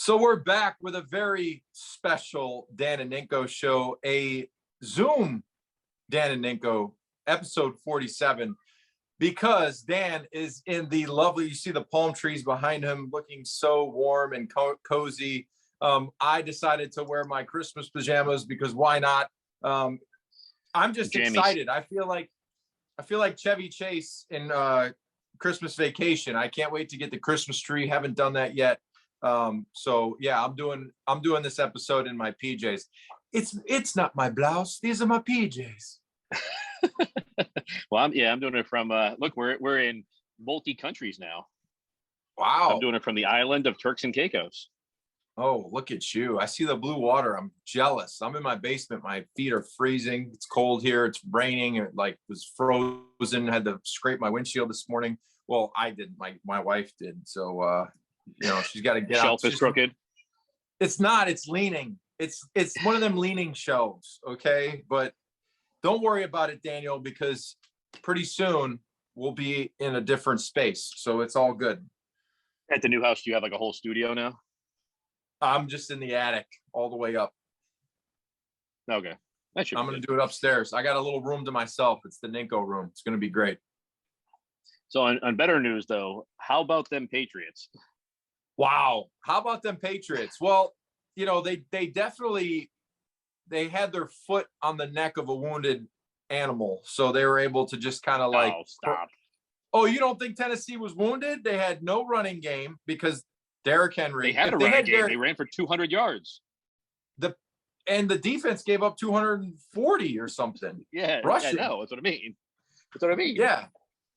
So we're back with a very special Dan and Ninko show, a Zoom Dan and Ninko episode 47, because Dan is in the lovely, you see the palm trees behind him looking so warm and cozy. I decided to wear my Christmas pajamas because why not? I'm just excited. I feel like Chevy Chase in Christmas Vacation. I can't wait to get the Christmas tree. Haven't done that yet. So yeah, I'm doing this episode in my PJs. It's not my blouse. These are my PJs. Well, I'm doing it from look, we're in multi countries now. Wow. I'm doing it from the island of Turks and Caicos. Oh, look at you. I see the blue water. I'm jealous. I'm in my basement. My feet are freezing. It's cold here. It's raining. It was frozen. Had to scrape my windshield this morning. Well, I didn't. My wife did. So she's got to get Shelf is crooked. It's not. It's leaning. It's one of them leaning shelves. Okay, but don't worry about it, Daniel, because pretty soon we'll be in a different space. So it's all good. At the new house, do you have like a whole studio now? I'm just in the attic all the way up. Okay. I'm going to do it upstairs. I got a little room to myself. It's the Ninko room. It's going to be great. So on better news, though, how about them Patriots? Wow. How about them Patriots? Well, they definitely had their foot on the neck of a wounded animal. So they were able to just kind of like. Oh, stop. Oh, you don't think Tennessee was wounded? They had no running game because Derrick Henry. They had a running game. They ran for 200 yards. And the defense gave up 240 or something. Yeah, Rushing. I know. That's what I mean. Yeah.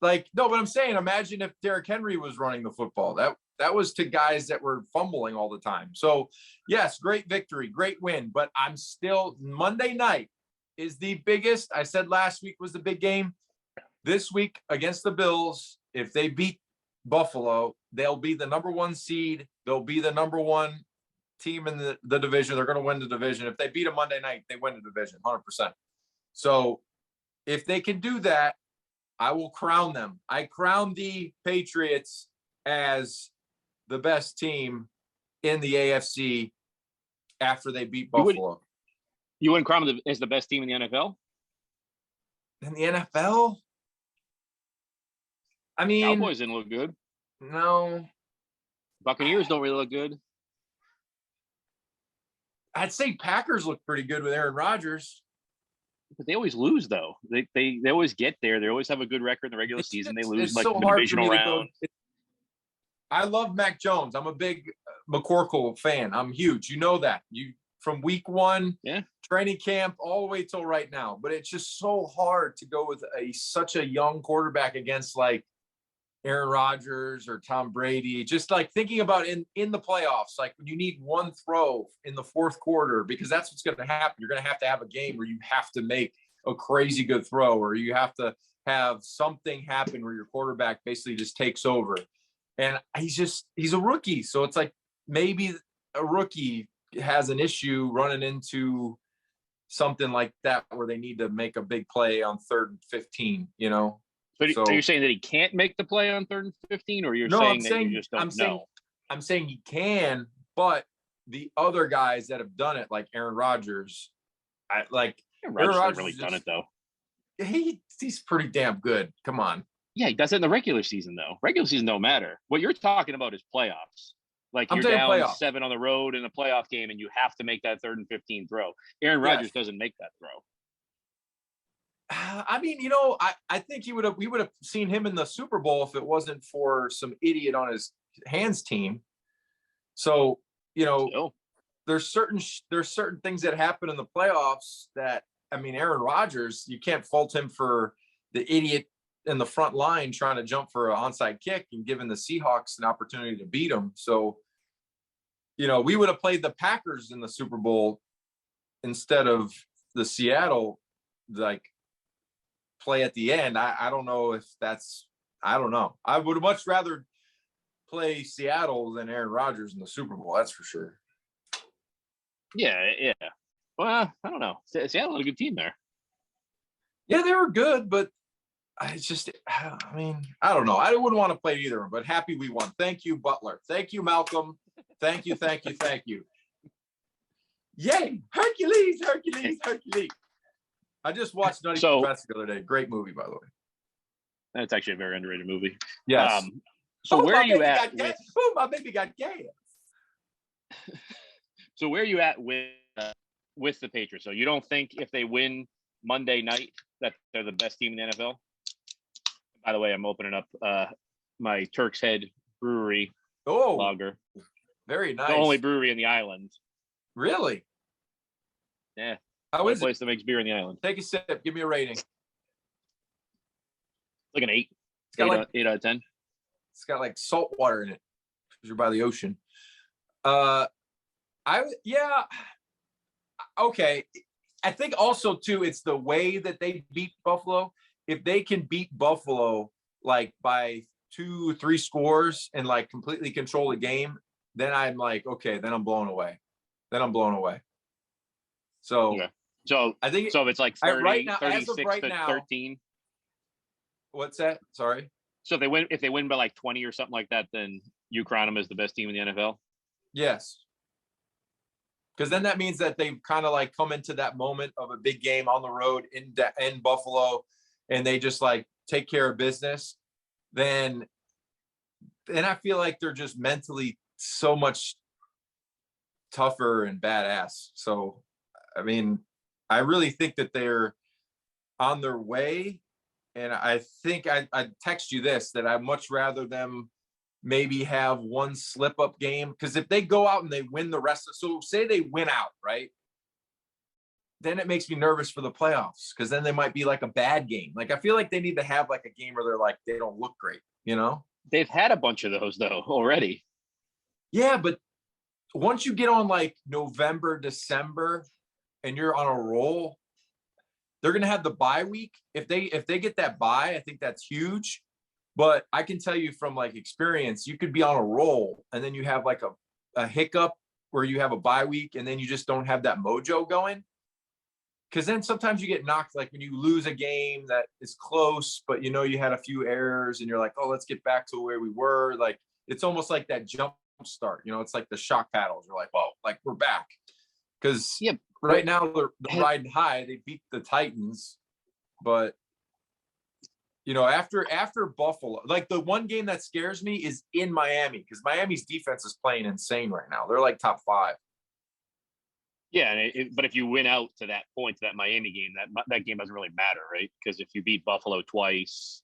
No, but I'm saying, imagine if Derrick Henry was running the football. That was to guys that were fumbling all the time. So, yes, great victory, great win. But I'm still, Monday night is the biggest. I said last week was the big game. This week against the Bills, if they beat Buffalo, they'll be the number one seed. They'll be the number one team in the division. They're going to win the division. If they beat them Monday night, they win the division 100%. So if they can do that, I will crown them. I crown the Patriots as the best team in the AFC after they beat Buffalo. You wouldn't crown them as the best team in the NFL? In the NFL? I mean, Cowboys didn't look good. No. Buccaneers don't really look good. I'd say Packers look pretty good with Aaron Rodgers. But they always lose, though. They always get there. They always have a good record in the regular season. They lose like so the divisional round. I love Mac Jones. I'm a big McCorkle fan. I'm huge. You know that. From week one, training camp, all the way till right now. But it's just so hard to go with such a young quarterback against like Aaron Rodgers or Tom Brady. Just like thinking about in the playoffs, like when you need one throw in the fourth quarter, because that's what's going to happen. You're going to have a game where you have to make a crazy good throw, or you have to have something happen where your quarterback basically just takes over. And he's a rookie. So it's like maybe a rookie has an issue running into something like that where they need to make a big play on 3rd and 15, But are you saying that he can't make the play on 3rd and 15, or you're saying that you just don't know? I'm saying he can, but the other guys that have done it, like Aaron Rodgers, Aaron Rodgers hasn't really done it, though. He's pretty damn good. Come on. Yeah, he does it in the regular season, though. Regular season don't matter. What you're talking about is playoffs. Like you're down 7 on the road in a playoff game, and you have to make that 3rd and 15 throw. Aaron Rodgers doesn't make that throw. I mean, I think we would have seen him in the Super Bowl if it wasn't for some idiot on his hands team. So, there's certain things that happen in the playoffs that, I mean, Aaron Rodgers, you can't fault him for the idiot in the front line trying to jump for an onside kick and giving the Seahawks an opportunity to beat them. So, we would have played the Packers in the Super Bowl instead of the Seattle, play at the end. I don't know if I don't know. I would much rather play Seattle than Aaron Rodgers in the Super Bowl. That's for sure. Yeah. Well, I don't know. Seattle had a good team there. Yeah, they were good, but I don't know. I wouldn't want to play either, but happy we won. Thank you, Butler. Thank you, Malcolm. Thank you. Yay! Hercules. I just watched Nutty Professor the other day. Great movie, by the way. That's actually a very underrated movie. Yes. So where are you at? My baby got gas. So where are you at with the Patriots? So you don't think if they win Monday night that they're the best team in the NFL? By the way, I'm opening up my Turk's Head Brewery lager. Very nice. The only brewery in the island. Really? Yeah. How is it? Place that makes beer in the island. Take a sip. Give me a rating. Like an 8. It's got 8 out of 10. It's got like salt water in it because you're by the ocean. Okay. I think also too, it's the way that they beat Buffalo. If they can beat Buffalo like by 2-3 scores and like completely control the game, then I'm like, okay, then I'm blown away. So, I think so. If it's like 30, right now, 36 to 13. What's that? Sorry. So if they win by like 20 or something like that, then you crown them as the best team in the NFL. Yes. Because then that means that they've kind of like come into that moment of a big game on the road in Buffalo, and they just like take care of business. Then I feel like they're just mentally so much tougher and badass. So, I mean, I really think that they're on their way. And I think I text you this, that I'd much rather them maybe have one slip up game. Because if they go out and they win the rest so say they win out, right? Then it makes me nervous for the playoffs, because then they might be like a bad game. Like, I feel like they need to have like a game where they're like, they don't look great, you know? They've had a bunch of those though already. Yeah, but once you get on like November, December, and you're on a roll, they're going to have the bye week. If they get that bye, I think that's huge. But I can tell you from like experience, you could be on a roll and then you have like a hiccup where you have a bye week and then you just don't have that mojo going. Because then sometimes you get knocked, like when you lose a game that is close, but you know you had a few errors and you're like, oh, let's get back to where we were. Like, it's almost like that jump start. You know, it's like the shock paddles. You're like, oh, like we're back. Because right now they're riding high. They beat the Titans, but you know, after Buffalo, like the one game that scares me is in Miami, because Miami's defense is playing insane right now. They're like top 5. Yeah, but if you win out to that point, to that Miami game, that game doesn't really matter, right? Because if you beat Buffalo twice,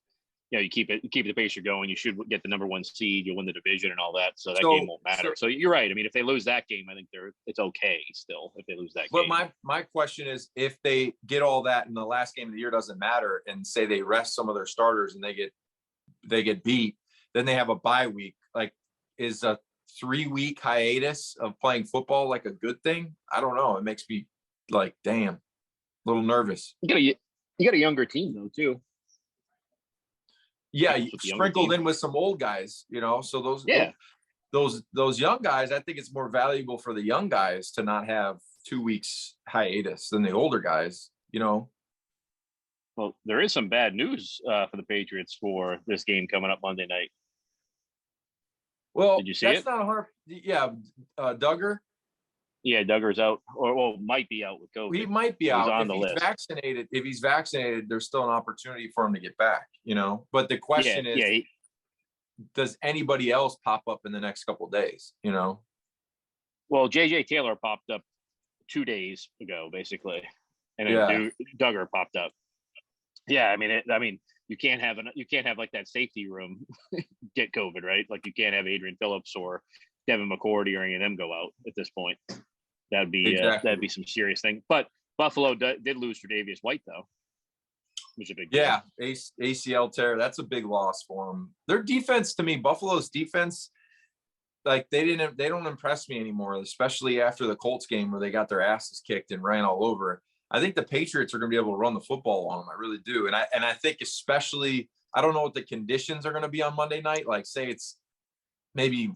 you know, you keep the pace you're going, you should get the number 1 seed, you'll win the division and all that. So that game won't matter. So you're right. I mean, if they lose that game, I think it's okay still if they lose that game. But my question is, if they get all that and the last game of the year doesn't matter, and say they rest some of their starters and they get beat, then they have a bye week. Like, is a 3-week hiatus of playing football like a good thing? I don't know. It makes me like, damn, a little nervous. You got a younger team though too. Yeah, sprinkled in with some old guys, you know. So those young guys, I think it's more valuable for the young guys to not have 2 weeks hiatus than the older guys, you know. Well, there is some bad news for the Patriots for this game coming up Monday night. Well, did you see it? Not a hard. Yeah, Duggar. Yeah, Duggar's out, or might be out with COVID. He might be out. On if he's vaccinated, there's still an opportunity for him to get back, you know. But the question is, does anybody else pop up in the next couple of days, you know? Well, J.J. Taylor popped up 2 days ago, basically, and then Duggar popped up. Yeah, I mean, you can't have like that safety room get COVID, right? Like, you can't have Adrian Phillips or Devin McCourty or any of them go out at this point. That'd be some serious thing. But Buffalo did lose Tre'Davious White though, which is a big deal. Yeah, ACL tear. That's a big loss for them. Their defense, to me, Buffalo's defense, like they don't impress me anymore, especially after the Colts game where they got their asses kicked and ran all over. I think the Patriots are going to be able to run the football on them. I really do. And I think especially, I don't know what the conditions are going to be on Monday night. Like, say it's maybe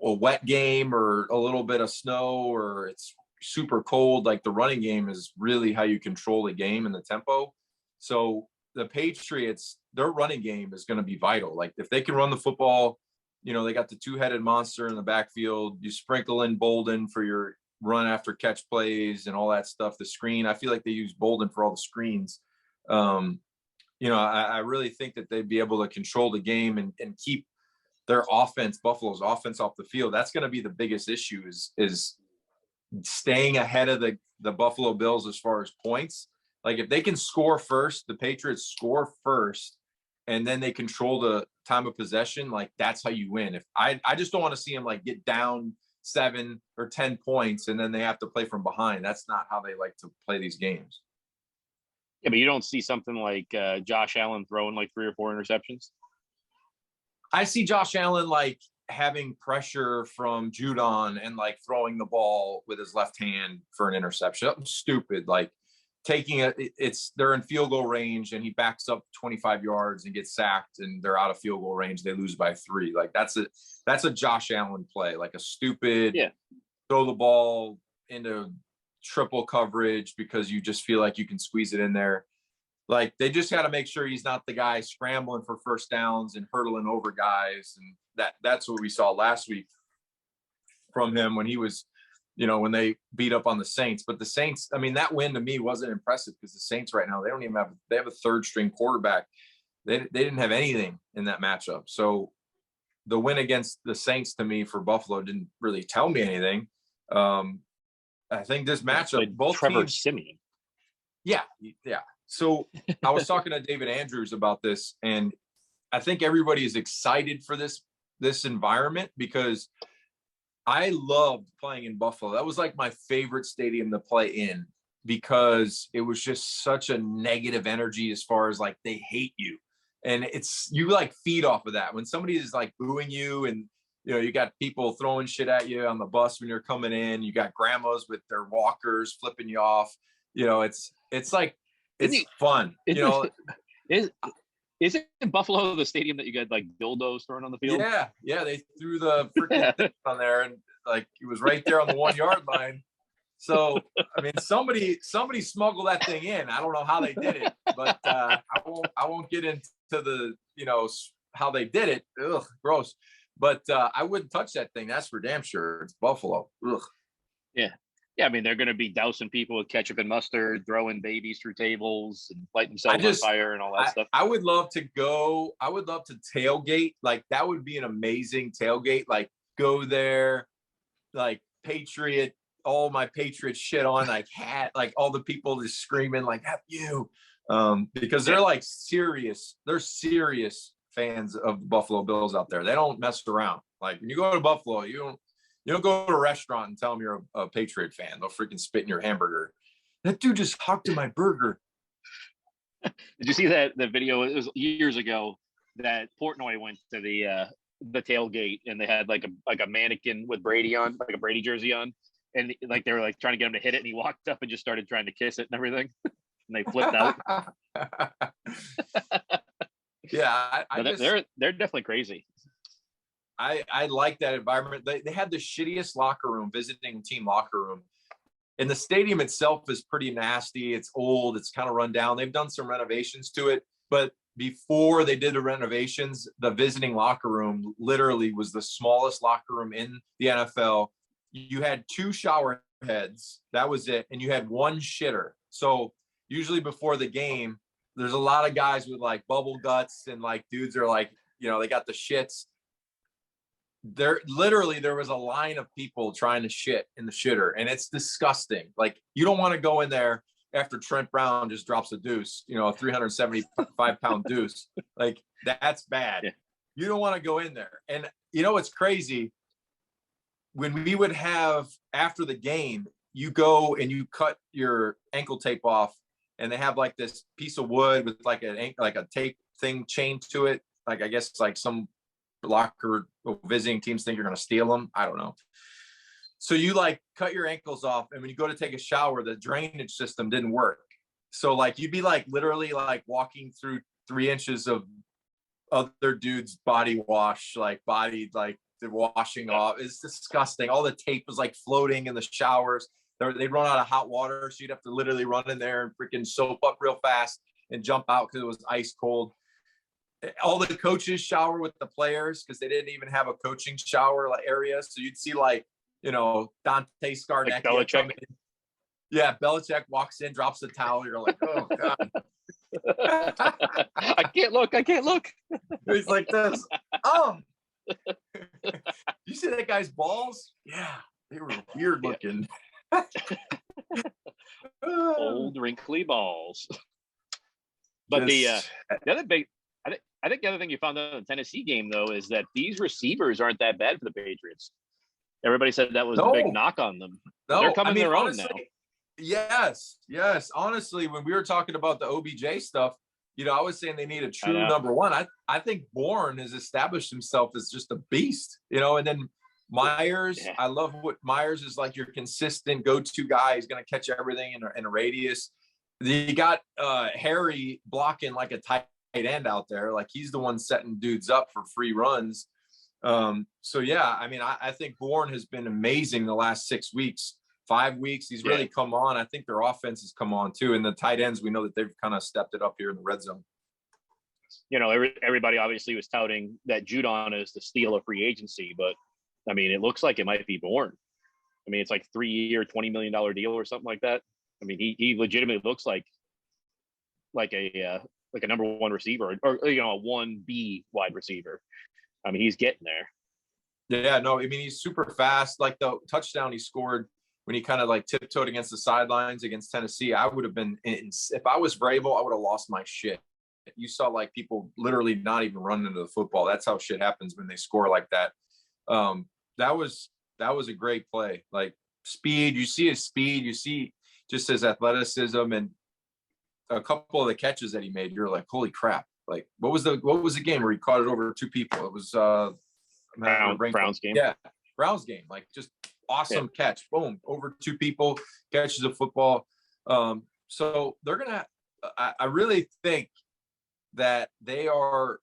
a wet game or a little bit of snow or it's super cold. Like, the running game is really how you control the game and the tempo. So the Patriots, their running game is going to be vital. Like, if they can run the football they got the two-headed monster in the backfield. You sprinkle in Bolden for your run after catch plays and all that stuff. The screen, I feel like they use Bolden for all the screens. I really think that they'd be able to control the game and keep their offense, Buffalo's offense, off the field. That's going to be the biggest issue is staying ahead of the Buffalo Bills as far as points. Like if they can score first, the Patriots score first, and then they control the time of possession, like that's how you win. If I just don't want to see them like get down 7 or 10 points and then they have to play from behind. That's not how they like to play these games. Yeah, but you don't see something like Josh Allen throwing like 3 or 4 interceptions. I see Josh Allen like having pressure from Judon and like throwing the ball with his left hand for an interception. Something stupid, like they're in field goal range and he backs up 25 yards and gets sacked and they're out of field goal range. They lose by 3. Like that's a Josh Allen play, like a stupid throw the ball into triple coverage because you just feel like you can squeeze it in there. Like they just got to make sure he's not the guy scrambling for first downs and hurdling over guys. And that's what we saw last week from him when he was, when they beat up on the Saints. But the Saints, I mean, that win to me wasn't impressive because the Saints right now, they have a third string quarterback. They didn't have anything in that matchup. So the win against the Saints to me for Buffalo didn't really tell me anything. I think this matchup, both Trevor teams. Siemian. Yeah. So I was talking to David Andrews about this, and I think everybody is excited for this environment because I loved playing in Buffalo. That was like my favorite stadium to play in because it was just such a negative energy as far as like they hate you. And you like feed off of that. When somebody is like booing you and, you got people throwing shit at you on the bus when you're coming in, you got grandmas with their walkers flipping you off. It's like, it's fun. Isn't Buffalo the stadium that you got like dildos thrown on the field? Yeah. They threw the freaking thing on there, and like it was right there on the 1 yard line. So I mean, somebody smuggled that thing in. I don't know how they did it, but I won't get into the how they did it. Ugh, gross. But I wouldn't touch that thing. That's for damn sure. It's Buffalo. Ugh. Yeah, I mean, they're going to be dousing people with ketchup and mustard, throwing babies through tables and lighting themselves on fire and all that stuff. I would love to tailgate. Like, that would be an amazing tailgate. Like, go there, like, Patriot, all my Patriot shit on, like, hat, like, all the people just screaming, like, F you. Because they're, like, serious. They're serious fans of the Buffalo Bills out there. They don't mess around. Like, when you go to Buffalo, you don't go to a restaurant and tell them you're a Patriot fan. They'll freaking spit in your hamburger. That dude just hocked in my burger. Did you see that the video? It was years ago that Portnoy went to the tailgate and they had like a mannequin with Brady on, like a Brady jersey on, and like they were like trying to get him to hit it, and he walked up and just started trying to kiss it and everything, and they flipped out. Yeah, they're definitely crazy. I like that environment. They had the shittiest locker room, visiting team locker room. And the stadium itself is pretty nasty. It's old. It's kind of run down. They've done some renovations to it. But before they did the renovations, the visiting locker room literally was the smallest locker room in the NFL. You had 2 shower heads. That was it. And you had 1 shitter. So usually before the game, there's a lot of guys with like bubble guts and like dudes are like, they got the shits. There was a line of people trying to shit in the shitter, and it's disgusting. Like, you don't want to go in there after Trent Brown just drops a deuce, a 375-pound deuce. Like, that's bad. Yeah. You don't want to go in there. And it's crazy. When we would have after the game, you go and you cut your ankle tape off, and they have like this piece of wood with like a tape thing chained to it. Like, I guess like some locker visiting teams think you're going to steal them. I don't know. So you like cut your ankles off, and when you go to take a shower, the drainage system didn't work. So like you'd be like literally like walking through 3 inches of other dudes' body wash, like the washing off. It's disgusting. All the tape was like floating in the showers. They'd run out of hot water, so you'd have to literally run in there and freaking soap up real fast and jump out because it was ice cold. all the coaches shower with the players because they didn't even have a coaching shower area. So you'd see like, Dante Scarnecchia like come in. Yeah, Belichick walks in, drops the towel. You're like, oh God. I can't look. He's like this. You see that guy's balls? Yeah, they were weird looking. Old wrinkly balls. But the other big, I think the other thing you found out in the Tennessee game though is that these receivers aren't that bad for the Patriots. Everybody said that was a big knock on them. No, they're coming their honestly, own now. Yes. Honestly, when we were talking about the OBJ stuff, I was saying they need a true number one. I think Bourne has established himself as just a beast, and then Myers. Yeah. I love what Myers is like. Your consistent go-to guy. He's going to catch everything in a radius. You got Harry blocking like a tight end out there. Like he's the one setting dudes up for free runs. So yeah, I think Bourne has been amazing the last 6 weeks, 5 weeks. He's really come on. I think their offense has come on too. And the tight ends, we know that they've kind of stepped it up here in the red zone. Everybody obviously was touting that Judon is the steal of free agency, but it looks like it might be Bourne. It's like 3-year, $20 million deal or something like that. He legitimately looks like a number one receiver or a 1B wide receiver. He's getting there. Yeah, no, he's super fast. Like the touchdown he scored when he kind of like tiptoed against the sidelines against Tennessee, I would have been, if I was Vrabel, I would have lost my shit. You saw like people literally not even running into the football. That's how shit happens when they score like that. That was a great play. Like speed, you see his speed, you see just his athleticism, and a couple of the catches that he made, you're like, holy crap. Like what was the game where he caught it over 2 people? It was Browns game. Yeah, Browns game. Like just awesome catch. Boom, over 2 people, catches a football. So they're gonna. I really think that they are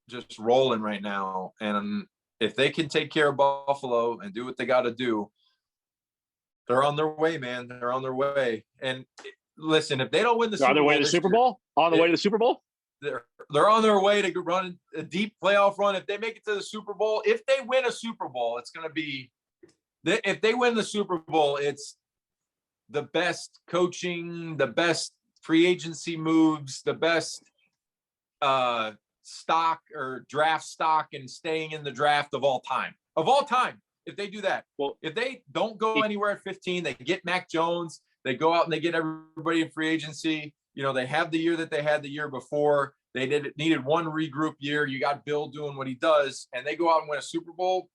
just rolling right now, and if they can take care of Buffalo and do what they got to do, they're on their way, man. They're on their way. And listen, if they don't win the Super Bowl, way to the Super Bowl, on the way to the Super Bowl. They're on their way to run a deep playoff run. If they make it to the Super Bowl, if they win a Super Bowl, it's going to be – if they win the Super Bowl, it's the best coaching, the best free agency moves, the best stock or draft stock and staying in the draft of all time. Of all time, if they do that. Well, if they don't go anywhere at 15, they get Mac Jones, they go out and they get everybody in free agency. They have the year that they had the year before. They needed one regroup year. You got Bill doing what he does, and they go out and win a Super Bowl.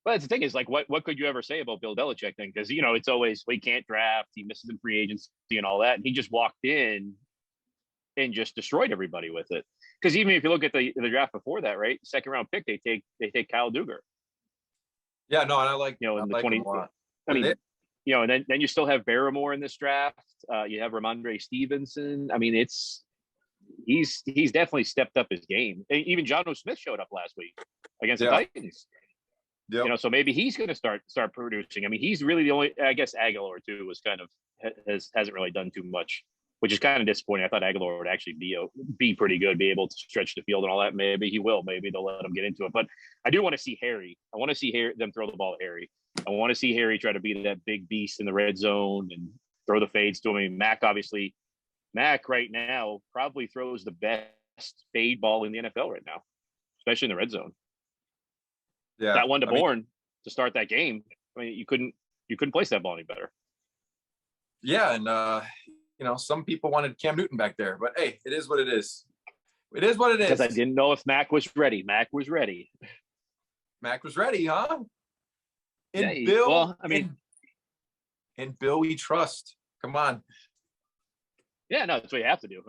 But the thing is, like, what could you ever say about Bill Belichick then? Because, it's always, he can't draft. He misses in free agency and all that. And he just walked in and just destroyed everybody with it. Because even if you look at the draft before that, right, 2nd round pick, they take Kyle Duggar. Yeah, no, and I like in the 20. And then you still have Barrymore in this draft. You have Ramondre Stevenson. He's definitely stepped up his game. Even Jonnu Smith showed up last week against the Titans. Yep. So maybe he's going to start producing. He's really the only. I guess Aguilar too was kind of hasn't really done too much, which is kind of disappointing. I thought Aguilar would actually be pretty good, be able to stretch the field and all that. Maybe he will. Maybe they'll let him get into it. But I do want to see Harry. I want to see them throw the ball at Harry. I want to see Harry try to be that big beast in the red zone and throw the fades to him. Mac right now probably throws the best fade ball in the NFL right now, especially in the red zone. Yeah, that one to Bourne to start that game. You couldn't place that ball any better. Yeah, and some people wanted Cam Newton back there, but hey, it is what it is. It is what it is. Because I didn't know if Mac was ready. Mac was ready, huh? In Bill, we trust. Come on. Yeah, no, that's what you have to do.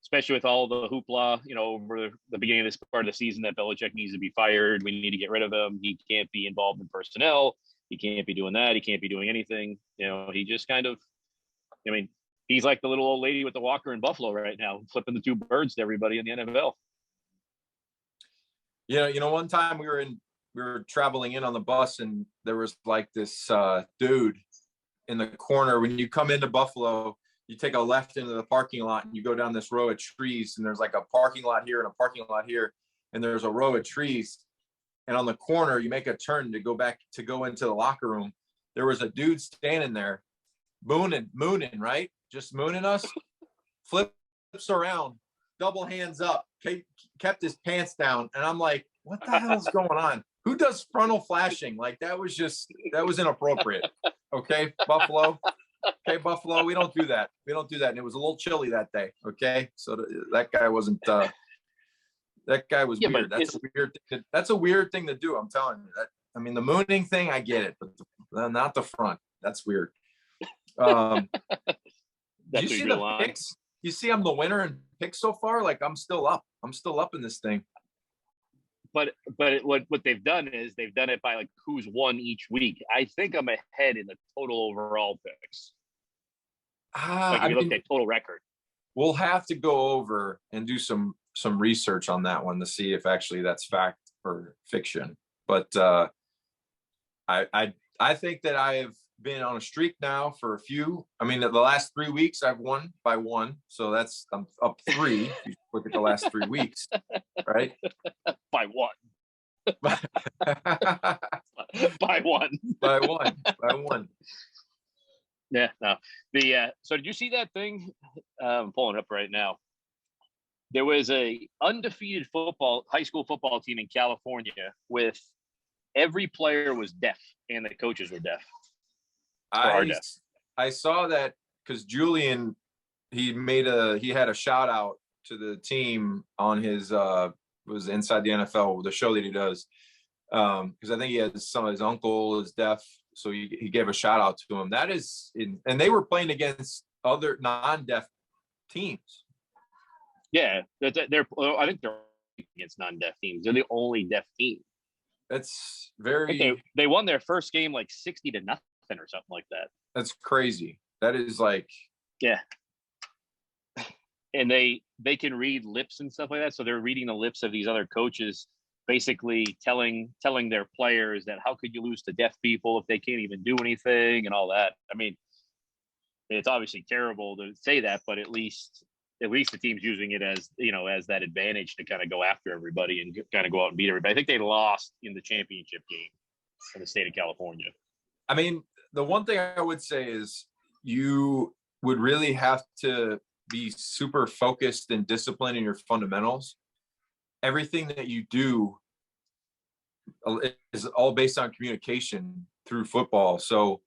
Especially with all the hoopla, over the beginning of this part of the season that Belichick needs to be fired. We need to get rid of him. He can't be involved in personnel. He can't be doing that. He can't be doing anything. He just kind of, he's like the little old lady with the walker in Buffalo right now, flipping the 2 birds to everybody in the NFL. Yeah, one time we were traveling in on the bus, and there was like this dude in the corner. When you come into Buffalo, you take a left into the parking lot and you go down this row of trees, and there's like a parking lot here and a parking lot here, and there's a row of trees. And on the corner, you make a turn to go into the locker room. There was a dude standing there, mooning, right? Just mooning us, flips around, double hands up, kept his pants down. And I'm like, what the hell is going on? Who does frontal flashing? Like, that was inappropriate. Okay, Buffalo. Okay, Buffalo, we don't do that. And it was a little chilly that day. Okay, so that guy wasn't. That guy was weird. That's a weird thing to do. I'm telling you. I mean, the mooning thing, I get it, but not the front. That's weird. You see the picks? You see, I'm the winner in picks so far. Like, I'm still up. In this thing. But what they've done is they've done it by like who's won each week. I think I'm ahead in the total overall picks. Like if you look at total record. We'll have to go over and do some research on that one to see if actually that's fact or fiction. But I think that I have been on a streak now for a few. I mean, the last 3 weeks I've won by 1, so I'm up 3. If you look at the last 3 weeks, right? By 1. By 1. By 1. Yeah. No. So did you see that thing? I'm pulling it up right now. There was a undefeated high school football team in California with every player was deaf and the coaches were deaf. I saw that because Julian, he had a shout out to the team on his was Inside the NFL, the show that he does. Because I think he has some of his uncle is deaf, so he gave a shout out to him. And they were playing against other non-deaf teams. Yeah, I think they're against non-deaf teams. They're the only deaf team. That's very. They won their first game like 60-0 or something like that. That's crazy. That is like. Yeah. And they can read lips and stuff like that. So they're reading the lips of these other coaches, basically telling their players that how could you lose to deaf people if they can't even do anything and all that. I mean, it's obviously terrible to say that, but at least the team's using it as, as that advantage to kind of go after everybody and kind of go out and beat everybody. I think they lost in the championship game in the state of California. I mean, the one thing I would say is you would really have to be super focused and disciplined in your fundamentals. Everything that you do is all based on communication through football. So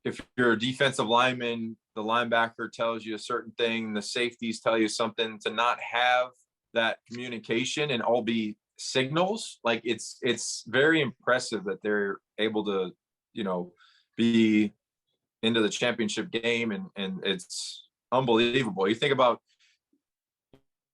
if you're a defensive lineman, the linebacker tells you a certain thing, the safeties tell you something, to not have that communication and all be signals. Like it's very impressive that they're able to, be into the championship game, and it's unbelievable. You think about,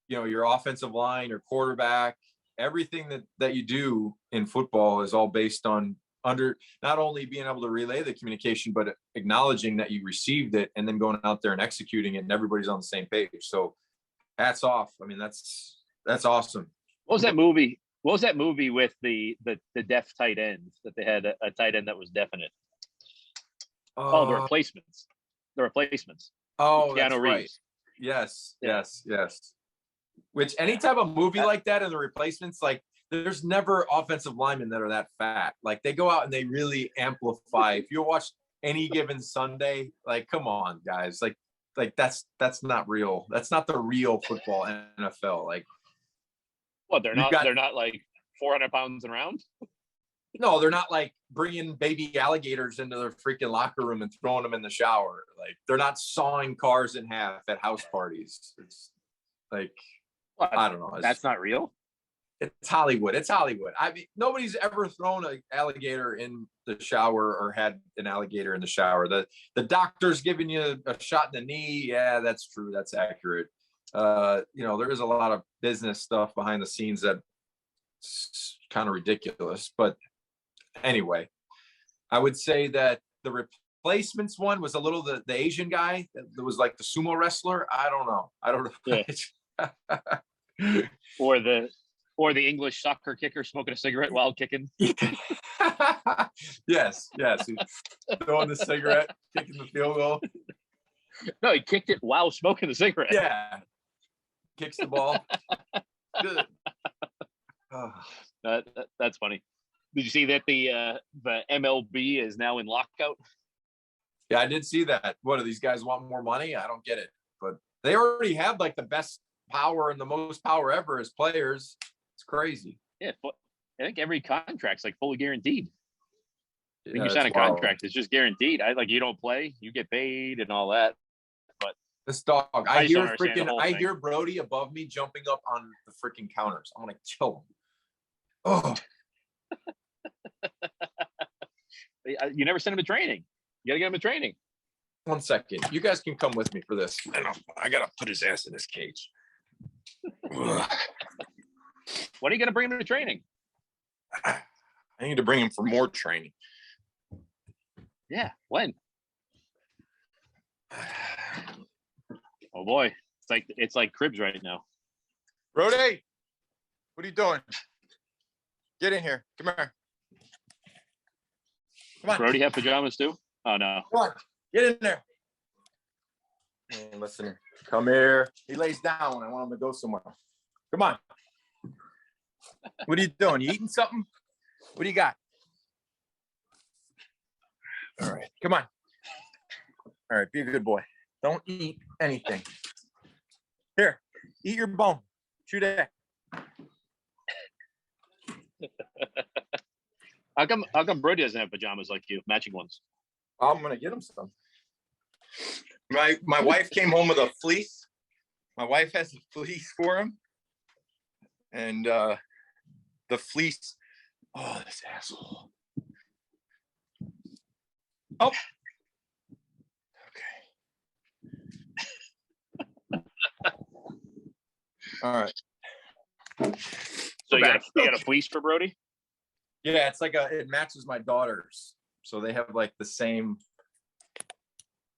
your offensive line, your quarterback, everything that you do in football is all based on not only being able to relay the communication, but acknowledging that you received it and then going out there and executing it, and everybody's on the same page. So hats off. I mean, that's awesome. What was that movie? What was that movie with the deaf tight ends that they had a tight end that was deaf in it? The Replacements. The Replacements. Oh, that's right. Yes. Which any type of movie like that, and The Replacements, like there's never offensive linemen that are that fat. Like they go out and they really amplify. If you watch Any Given Sunday, like come on, guys, like that's not real. That's not the real football NFL. Like, what they're not like 400 pounds and around. No, they're not like bringing baby alligators into their freaking locker room and throwing them in the shower. Like they're not sawing cars in half at house parties. It's like, I don't know. That's not real. It's Hollywood. I mean, nobody's ever thrown an alligator in the shower or had an alligator in the shower. The doctor's giving you a shot in the knee. Yeah, that's true. That's accurate. There is a lot of business stuff behind the scenes that's kind of ridiculous. But anyway, I would say that the Replacements one was a little the Asian guy that was like the sumo wrestler. I don't know. Yeah. Or the English soccer kicker smoking a cigarette while kicking. Yes. He's throwing the cigarette, kicking the field goal. No, he kicked it while smoking the cigarette. Yeah. Kicks the ball. Good. That's funny. Did you see that the MLB is now in lockout? Yeah, I did see that. What, do these guys want more money? I don't get it. But they already have like the best power and the most power ever as players. It's crazy. Yeah, I think every contract's like fully guaranteed. When Yeah, you sign a wild. contract, it's just guaranteed. You don't play, you get paid and all that. But this dog, I hear Brody above me jumping up on the freaking counters. I'm gonna kill him. Oh. You never send him to training. You gotta get him to training. 1 second. You guys can come with me for this. I gotta put his ass in this cage. When are you gonna bring him to training? I need to bring him for more training. Yeah, when? Oh boy, it's like cribs right now. Brody, what are you doing? Get in here. Come here. Come on. Brody have pajamas too? Oh no. Come on. Get in there. Hey, listen. Come here. He lays down when I want him to go somewhere. Come on. What are you doing? You eating something? What do you got? All right. Come on. All right. Be a good boy. Don't eat anything. Here. Eat your bone. Chew that. How come Brody doesn't have pajamas like you, matching ones? I'm gonna get him some. My wife came home with a fleece. My wife has a fleece for him, and the fleece. Oh, this asshole. Oh. Okay. All right. So you got a fleece for Brody? Yeah, it's like it matches my daughter's. So they have like the same,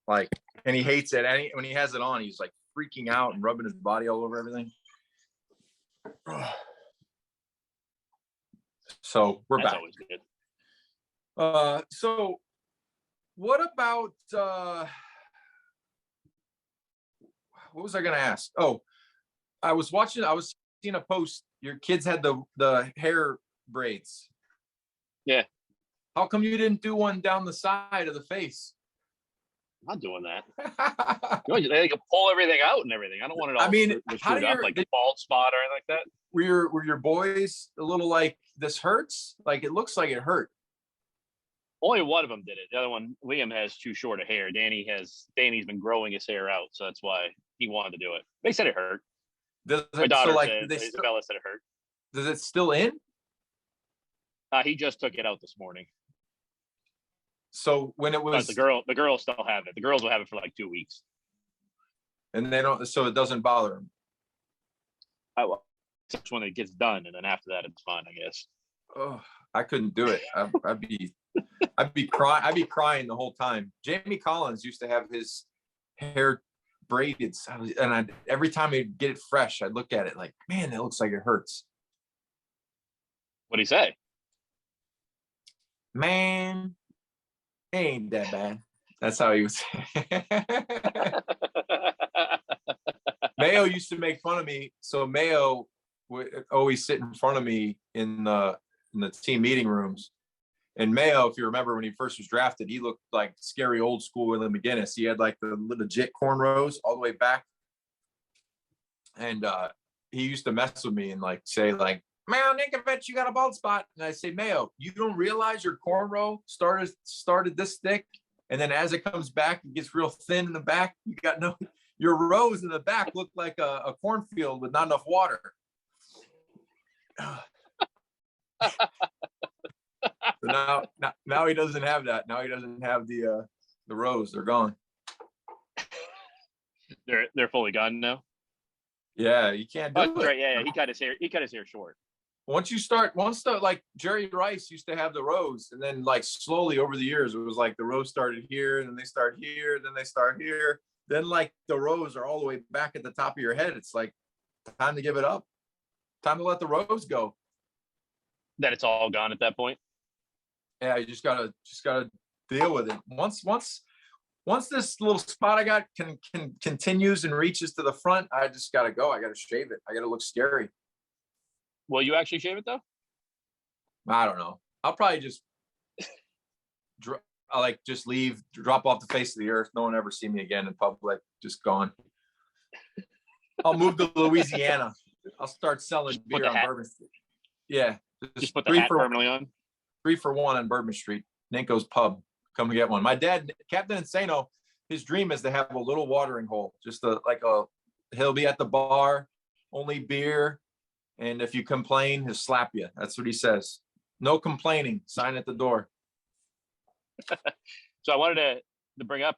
like, and he hates it. When he has it on, he's like freaking out and rubbing his body all over everything. So we're back. Always good. So what about what was I gonna ask? Oh, I was seeing a post. Your kids had the hair braids. Yeah. How come you didn't do one down the side of the face? I'm not doing that. They can pull everything out and everything. I don't want it all. I mean, how do you like a bald spot or anything like that? Were your boys a little like, this hurts? Like, it looks like it hurt. Only one of them did it. The other one, Liam, has too short of hair. Danny's been growing his hair out, so that's why he wanted to do it. They said it hurt. My daughter said, Isabella said it hurt. Is it still in? He just took it out this morning. So when it was, but the girls still have it. The girls will have it for like 2 weeks. And they don't, so it doesn't bother them. It's when it gets done, and then after that, it's fine, I guess. Oh, I couldn't do it. I'd be crying the whole time. Jamie Collins used to have his hair braided, and every time he'd get it fresh, I'd look at it like, man, it looks like it hurts. What'd he say? Man, it ain't that bad. That's how he was. Mayo used to make fun of me. So Mayo would always sit in front of me in the team meeting rooms. And Mayo, if you remember when he first was drafted, he looked like scary old school Willie McGinnis. He had like the legit cornrows all the way back. And he used to mess with me and like say like, man, Ninkovich, you got a bald spot. And I say, Mayo, you don't realize your cornrow started this thick. And then as it comes back, it gets real thin in the back. You got your rows in the back look like a cornfield with not enough water. So now he doesn't have that. Now he doesn't have the rows. They're gone. They're fully gone now. Yeah, you can't do it. Right. Yeah, he cut his hair short. Once like Jerry Rice used to have the rows, and then like slowly over the years, it was like the rows started here, and then they start here, then they start here. Then like the rows are all the way back at the top of your head. It's like time to give it up. Time to let the rows go. That it's all gone at that point. Yeah, you just gotta deal with it. Once once this little spot I got continues and reaches to the front, I just got to go. I got to shave it. I got to look scary. Will you actually shave it though? I don't know. I'll probably just just leave, drop off the face of the earth. No one ever see me again in public. Just gone. I'll move to Louisiana. I'll start selling beer on Bourbon Street. Yeah. Just put the hat permanently on. 3 for $1 on Bourbon Street. Ninko's Pub. Come and get one. My dad, Captain Insano, his dream is to have a little watering hole. He'll be at the bar, only beer. And if you complain, he'll slap you. That's what he says. No complaining. Sign at the door. So I wanted to bring up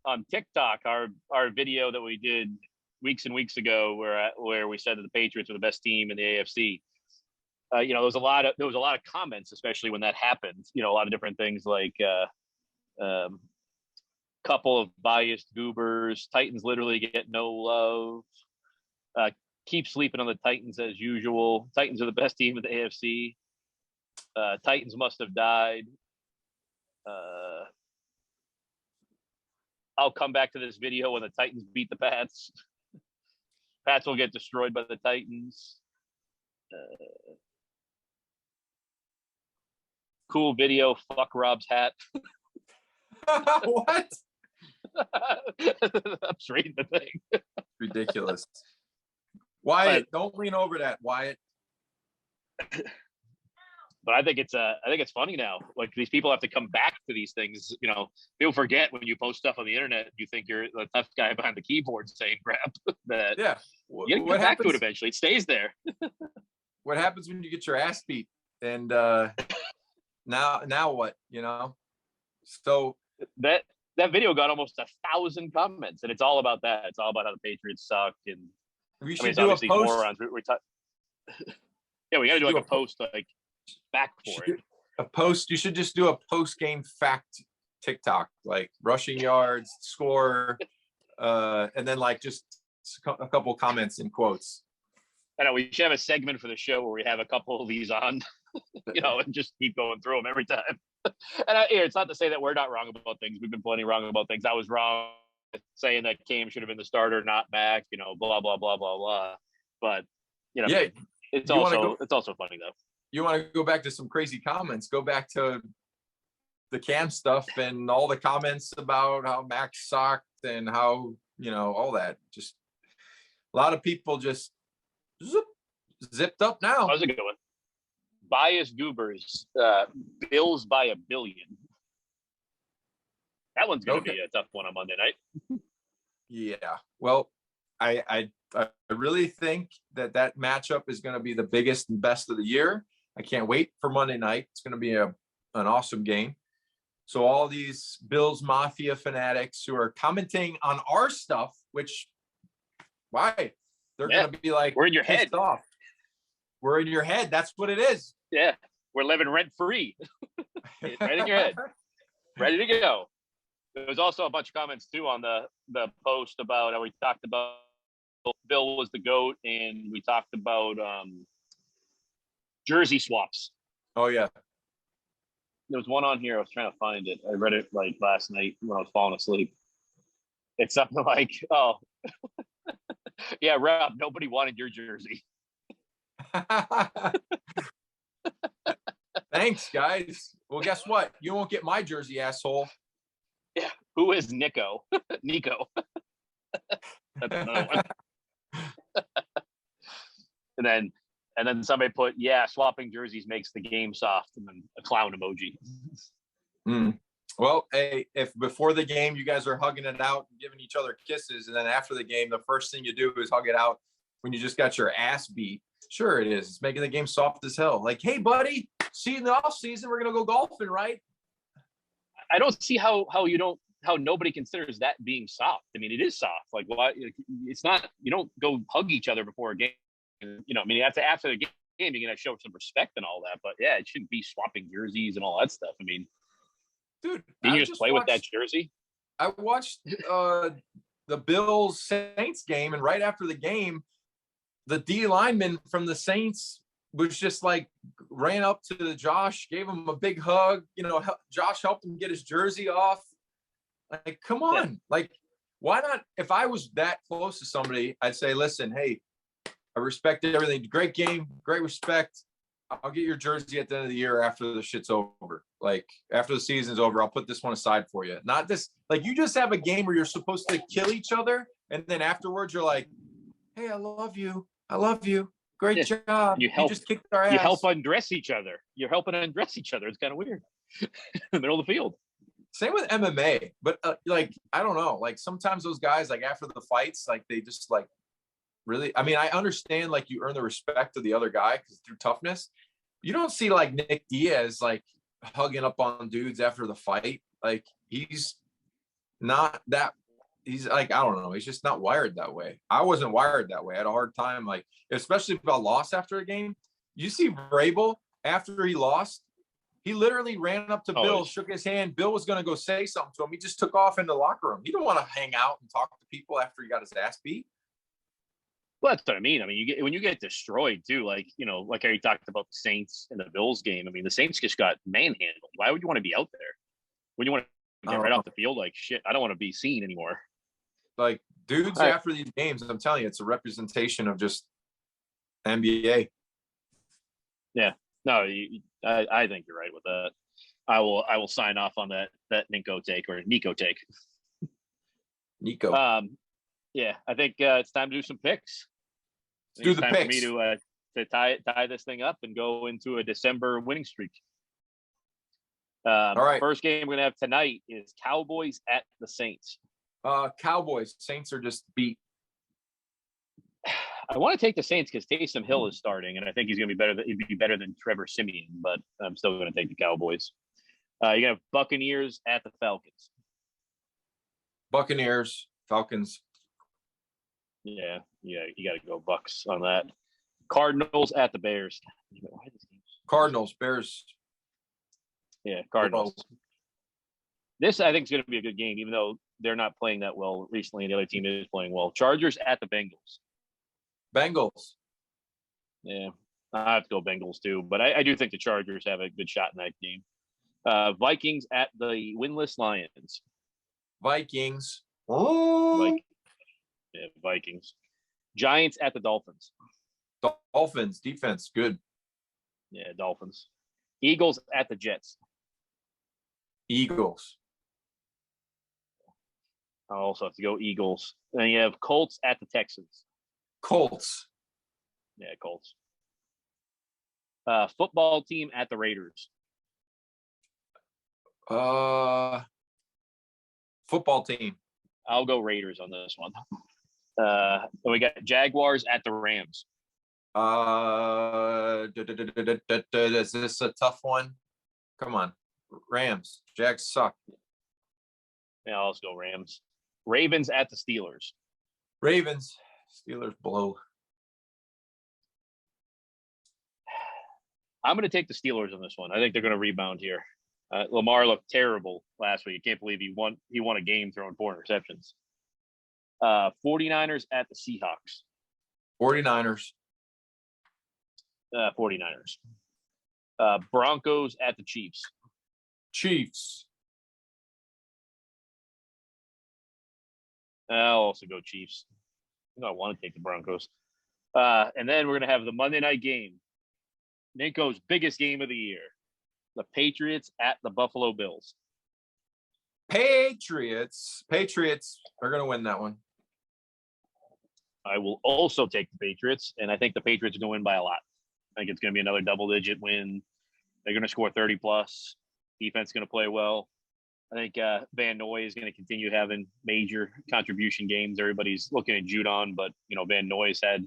on TikTok, our video that we did weeks and weeks ago where we said that the Patriots were the best team in the AFC. There was a lot of comments, especially when that happened. A lot of different things like couple of biased goobers. Titans literally get no love. Keep sleeping on the Titans as usual. Titans are the best team in the AFC. Titans must have died. I'll come back to this video when the Titans beat the Pats. Pats will get destroyed by the Titans. Cool video. Fuck Rob's hat. What? I'm just reading the thing. Ridiculous. Wyatt, don't lean over that, Wyatt. But I think it's funny now. Like, these people have to come back to these things. People forget when you post stuff on the internet, you think you're the tough guy behind the keyboard saying crap. That you come back to it eventually. It stays there. What happens when you get your ass beat? And now what? So that video got almost 1,000 comments, and it's all about that. It's all about how the Patriots suck, and we should do a post. Morons. Yeah, we got to do like a post back for it. A post. You should just do a post-game fact TikTok, like rushing yards, score, and then just a couple comments and quotes. I know we should have a segment for the show where we have a couple of these on, and just keep going through them every time. And it's not to say that we're not wrong about things. We've been plenty wrong about things. I was wrong saying that Cam should have been the starter, not Mac. Blah blah blah blah blah. But it's also funny though. You want to go back to some crazy comments? Go back to the Cam stuff and all the comments about how Max sucked and how all that. Just a lot of people just zipped up now. How's it going? Bias goobers. Bills by $1 billion. That one's going to be a tough one on Monday night. Yeah. Well, I really think that matchup is going to be the biggest and best of the year. I can't wait for Monday night. It's going to be an awesome game. So all these Bills Mafia fanatics who are commenting on our stuff, which why? They're going to be like, we're in your head. Off. We're in your head. That's what it is. Yeah. We're living rent free. Right in your head. Ready to go. There was also a bunch of comments too on the post about how we talked about Bill was the GOAT, and we talked about jersey swaps. Oh yeah. There was one on here. I was trying to find it. I read it last night when I was falling asleep. It's something like, oh, yeah, Rob, nobody wanted your jersey. Thanks, guys. Well, guess what? You won't get my jersey, asshole. Yeah. Who is Nico? Nico. That's another one. And then somebody put, swapping jerseys makes the game soft, and then a clown emoji. Well, hey, if before the game you guys are hugging it out and giving each other kisses, and then after the game, the first thing you do is hug it out when you just got your ass beat. Sure it is. It's making the game soft as hell. Like, hey, buddy, see you in the off season. We're going to go golfing, right? I don't see how nobody considers that being soft. I mean, it is soft. Like, why? It's not, you don't go hug each other before a game. I mean, after the game, you're going to show some respect and all that. But yeah, it shouldn't be swapping jerseys and all that stuff. I mean, dude, did you just play with that jersey? I watched the Bills Saints game, and right after the game, the D lineman from the Saints was just ran up to Josh, gave him a big hug. Josh helped him get his jersey off. Like, come on. Yeah. Like, why not? If I was that close to somebody, I'd say, listen, hey, I respect everything. Great game, great respect. I'll get your jersey at the end of the year after the shit's over. Like, after the season's over, I'll put this one aside for you. Not this, like, you just have a game where you're supposed to kill each other, and then afterwards you're like, hey, I love you. I love you. Great job. You just kicked our ass. You help undress each other. You're helping undress each other. It's kind of weird. In the middle of the field. Same with MMA. But, like, I don't know. Like, sometimes those guys, like, after the fights, like, they just, like, really, I mean, I understand, like, you earn the respect of the other guy because through toughness. You don't see, like, Nick Diaz, like, hugging up on dudes after the fight. Like, he's not that, he's like, I don't know. He's just not wired that way. I wasn't wired that way. I had a hard time, like, especially if I lost after a game. You see Vrabel, after he lost, he literally ran up to Bill, shook his hand. Bill was going to go say something to him. He just took off in the locker room. He don't want to hang out and talk to people after he got his ass beat. Well, that's what I mean. I mean, when you get destroyed too, like, you know, like how you talked about the Saints and the Bills game. I mean, the Saints just got manhandled. Why would you want to be out there when you want to get right off the field? Like, shit, I don't want to be seen anymore. Like, dudes after these games, I'm telling you, it's a representation of just NBA. Yeah, no, I think you're right with that. I will sign off on that Ninko take or Nico take. Nico. Yeah, I think it's time to do some picks. Do the picks. For me to tie this thing up and go into a December winning streak. All right. First game we're gonna have tonight is Cowboys at the Saints. Cowboys. Saints are just beat. I want to take the Saints because Taysom Hill is starting, and I think he's gonna be better than Trevor Siemian, but I'm still gonna take the Cowboys. You're gonna have Buccaneers at the Falcons. Buccaneers, Falcons. Yeah, you got to go Bucks on that. Cardinals at the Bears. Cardinals, Bears. Yeah, Cardinals. This, I think, is going to be a good game, even though they're not playing that well recently, and the other team is playing well. Chargers at the Bengals. Bengals. Yeah, I have to go Bengals too, but I do think the Chargers have a good shot in that game. Vikings at the winless Lions. Vikings. Oh. Yeah, Vikings. Giants at the Dolphins. Dolphins, defense, good. Yeah, Dolphins. Eagles at the Jets. Eagles. I also have to go Eagles. Then you have Colts at the Texans. Colts. Yeah, Colts. Football team at the Raiders. Football team. I'll go Raiders on this one. Then we got Jaguars at the Rams. Is this a tough one? Come on. Rams. Jags suck. Yeah, I'll just go Rams. Ravens at the Steelers. Ravens. Steelers blow. I'm going to take the Steelers on this one. I think they're going to rebound here. Lamar looked terrible last week. I can't believe he won a game throwing 4 interceptions. 49ers at the Seahawks. 49ers. 49ers. Broncos at the Chiefs. Chiefs. I'll also go Chiefs. I want to take the Broncos. And then we're going to have the Monday night game. Ninko's biggest game of the year. The Patriots at the Buffalo Bills. Patriots are going to win that one. I will also take the Patriots, and I think the Patriots are going to win by a lot. I think it's going to be another double-digit win. They're going to score 30-plus. Defense is going to play well. I think Van Noy is going to continue having major contribution games. Everybody's looking at Judon, but, Van Noy's had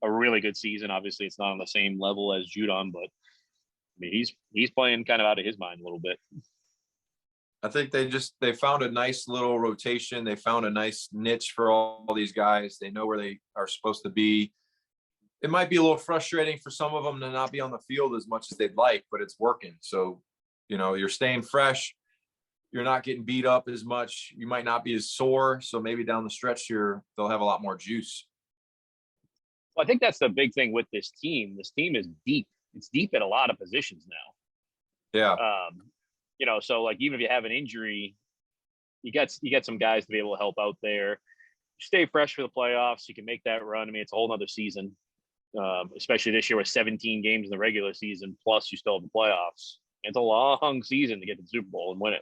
a really good season. Obviously, it's not on the same level as Judon, but I mean, he's playing kind of out of his mind a little bit. I think they found a nice little rotation. They found a nice niche for all these guys. They know where they are supposed to be. It might be a little frustrating for some of them to not be on the field as much as they'd like, but it's working. So, you're staying fresh. You're not getting beat up as much. You might not be as sore. So maybe down the stretch they'll have a lot more juice. Well, I think that's the big thing with this team. This team is deep. It's deep at a lot of positions now. Yeah. So like even if you have an injury, you got some guys to be able to help out there. Stay fresh for the playoffs. You can make that run. I mean, it's a whole nother season, especially this year with 17 games in the regular season, plus you still have the playoffs. It's a long season to get to the Super Bowl and win it.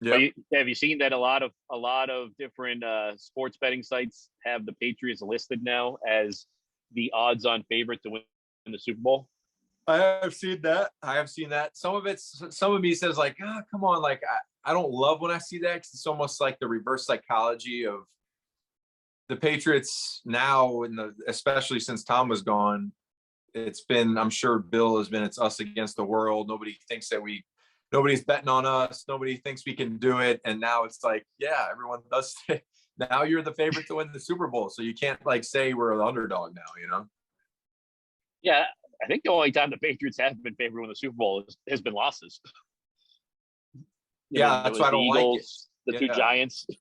Yeah. Have you seen that a lot of different sports betting sites have the Patriots listed now as the odds-on favorite to win the Super Bowl? I have seen that. Some of me says like, oh, come on, like I don't love when I see that because it's almost like the reverse psychology of the Patriots now, especially since Tom was gone. It's been, I'm sure Bill has been, it's us against the world. Nobody's betting on us. Nobody thinks we can do it. And now it's like, yeah, everyone does. Now you're the favorite to win the Super Bowl. So you can't like say we're the underdog now, Yeah. I think the only time the Patriots have been favored to win the Super Bowl has been losses. Yeah, that's why I don't Eagles, like it. The two Giants. I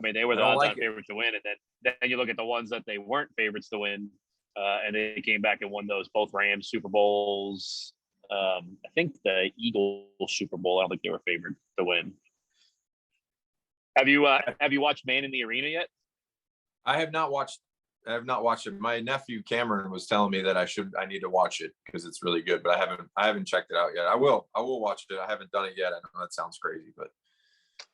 mean, they were the odds-on favorites to win, and then you look at the ones that they weren't favorites to win, and they came back and won those, both Rams Super Bowls. I think the Eagles Super Bowl, I don't think they were favored to win. Have you watched Man in the Arena yet? I have not watched it. My nephew Cameron was telling me that I need to watch it because it's really good, but I haven't checked it out yet. I will watch it. I haven't done it yet. I know that sounds crazy, but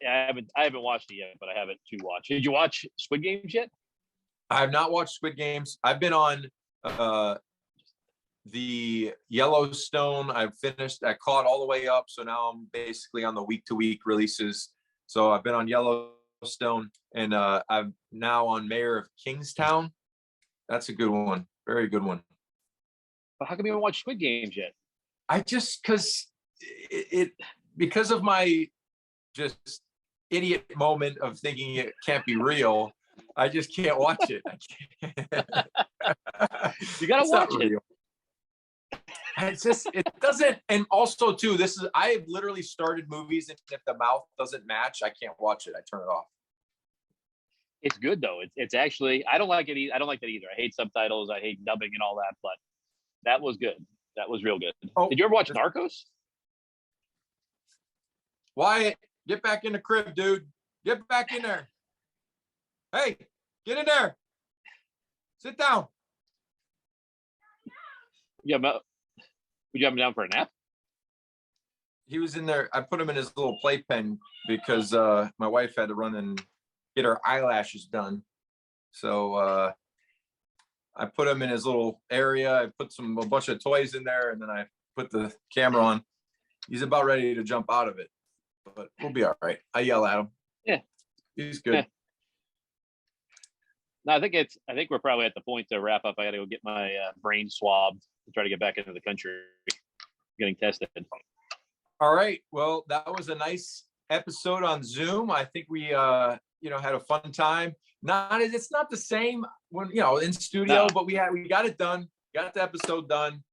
yeah, I haven't watched it yet, but I have it to watch. Did you watch Squid Games yet? I have not watched Squid Games. I've been on the Yellowstone. I caught all the way up, so now I'm basically on the week-to-week releases. So I've been on Yellowstone, and I'm now on Mayor of Kingstown. That's a good one. Very good one. But how come you haven't watched Squid Games yet? I just because of my just idiot moment of thinking it can't be real. I just can't watch it. You gotta watch it. Real. It doesn't. And also too, I have literally started movies, and if the mouth doesn't match, I can't watch it. I turn it off. It's good though. It's actually, I don't like it. I don't like that either. I hate subtitles. I hate dubbing and all that, but that was good. That was real good. Oh, did you ever watch Narcos? Wyatt, get back in the crib, dude. Get back in there. Hey, get in there. Sit down. Yeah, would you have him down for a nap? He was in there. I put him in his little playpen because my wife had to run and get her eyelashes done. So I put him in his little area. I put a bunch of toys in there, and then I put the camera on. He's about ready to jump out of it, but we'll be all right. I yell at him. Yeah, he's good. Yeah. No, I think we're probably at the point to wrap up. I got to go get my brain swabbed to try to get back into the country, getting tested. All right. Well, that was a nice episode on Zoom. I think we had a fun time. It's not the same when in studio, but we got it done. Got the episode done.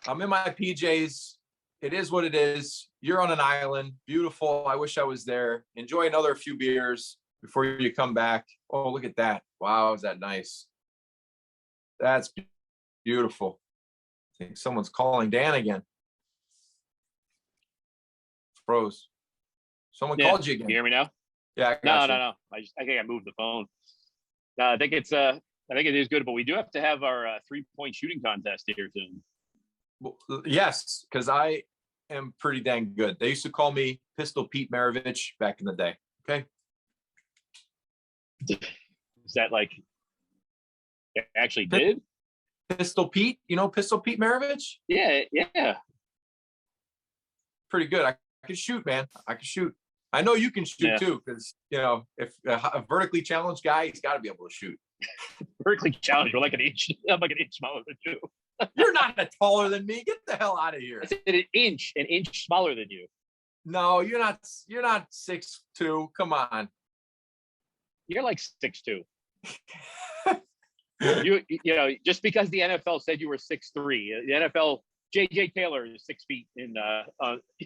I'm in my PJs. It is what it is. You're on an island. Beautiful. I wish I was there. Enjoy another few beers before you come back. Oh, look at that. Wow, is that nice? That's beautiful. I think someone's calling Dan again. Froze. Someone called you again. Can you hear me now? Yeah. No. I think I moved the phone. No, I think it is good, but we do have to have our 3-point shooting contest here soon. Well, yes, because I am pretty dang good. They used to call me Pistol Pete Maravich back in the day. Okay. Is that like it actually did? Pistol Pete? Pistol Pete Maravich? Yeah. Pretty good. I can shoot, man. I can shoot. I know you can shoot too, because if a vertically challenged guy, he's got to be able to shoot. Vertically challenged, you're like an inch. I'm like an inch smaller than you. You're not taller than me. Get the hell out of here. I said an inch smaller than you. No, you're not 6'2". Come on. You're like 6'2". Just because the NFL said you were 6'3", the NFL, JJ Taylor is 6 feet in the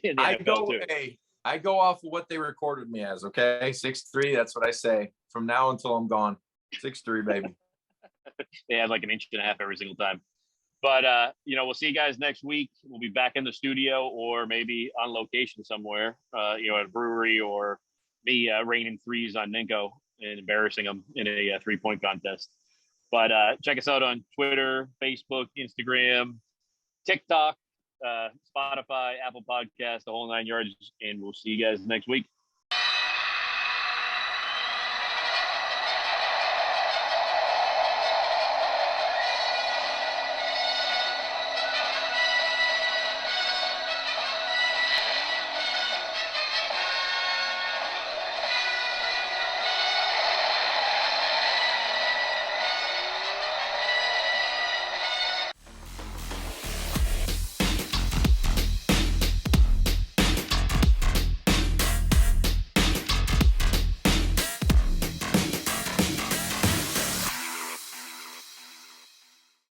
NFL too. I go off of what they recorded me as. Okay, 6'3". That's what I say from now until I'm gone. 6'3", baby. They had like an inch and a half every single time. But, we'll see you guys next week. We'll be back in the studio or maybe on location somewhere, at a brewery, or me raining threes on Ninko and embarrassing him in a 3-point contest. But check us out on Twitter, Facebook, Instagram, TikTok, Spotify, Apple Podcasts, the whole 9 yards. And we'll see you guys next week.